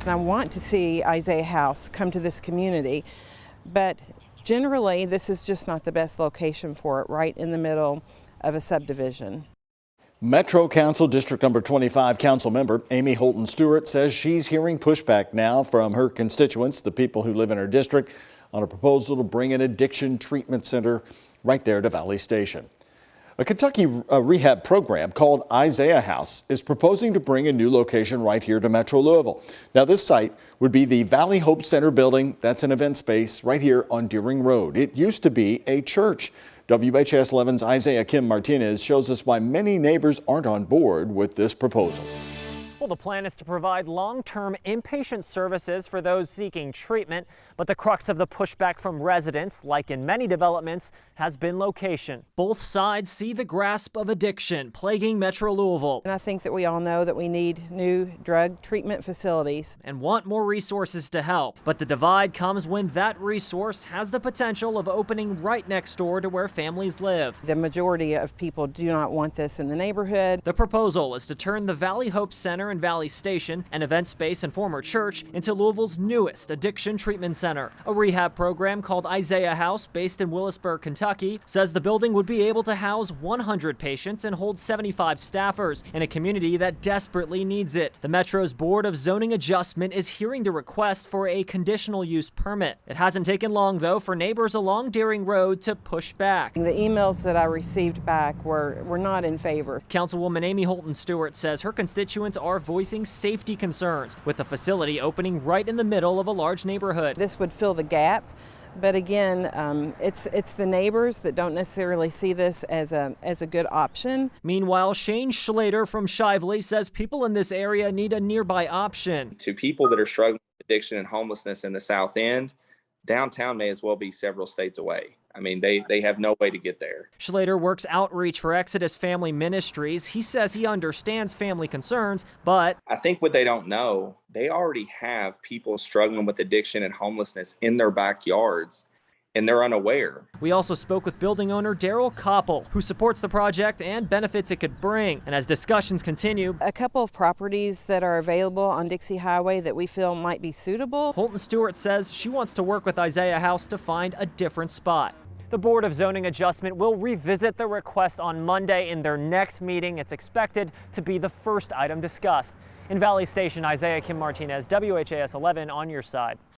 And I want to see Isaiah House come to this community, but generally this is just not the best location for it, right in the middle of a subdivision. Metro Council District Number 25 Council Member Amy Holton Stewart says she's hearing pushback now from her constituents, the people who live in her district, on a proposal to bring an addiction treatment center right there to Valley Station. A Kentucky rehab program called Isaiah House is proposing to bring a new location right here to Metro Louisville. Now, this site would be the Valley Hope Center building. That's an event space right here on Deering Road. It used to be a church. WHS 11's Isaiah Kim Martinez shows us why many neighbors aren't on board with this proposal. Well, the plan is to provide long-term inpatient services for those seeking treatment, but the crux of the pushback from residents, like in many developments, has been location. Both sides see the grasp of addiction plaguing Metro Louisville. And I think that we all know that we need new drug treatment facilities And want more resources to help. But the divide comes when that resource has the potential of opening right next door to where families live. The majority of people do not want this in the neighborhood. The proposal is to turn the Valley Hope Center and Valley Station, an event space and former church, into Louisville's newest addiction treatment center. A rehab program called Isaiah House, based in Willisburg, Kentucky, says the building would be able to house 100 patients and hold 75 staffers in a community that desperately needs it. The Metro's Board of Zoning Adjustment is hearing the request for a conditional use permit. It hasn't taken long, though, for neighbors along Deering Road to push back. The emails that I received back were not in favor. Councilwoman Amy Holton Stewart says her constituents are voicing safety concerns with the facility opening right in the middle of a large neighborhood. This would fill the gap, but again, it's the neighbors that don't necessarily see this as a good option. Meanwhile, Shane Schlater from Shively says people in this area need a nearby option. To people that are struggling with addiction and homelessness in the South End, downtown may as well be several states away. I mean, they have no way to get there. Schlater works outreach for Exodus Family Ministries. He says he understands family concerns, but I think what they don't know, they already have people struggling with addiction and homelessness in their backyards, and they're unaware. We also spoke with building owner Daryl Koppel, who supports the project and benefits it could bring. And as discussions continue, a couple of properties that are available on Dixie Highway that we feel might be suitable. Holton Stewart says she wants to work with Isaiah House to find a different spot. The Board of Zoning Adjustment will revisit the request on Monday in their next meeting. It's expected to be the first item discussed. In Valley Station, Isaiah Kim Martinez, WHAS 11 on your side.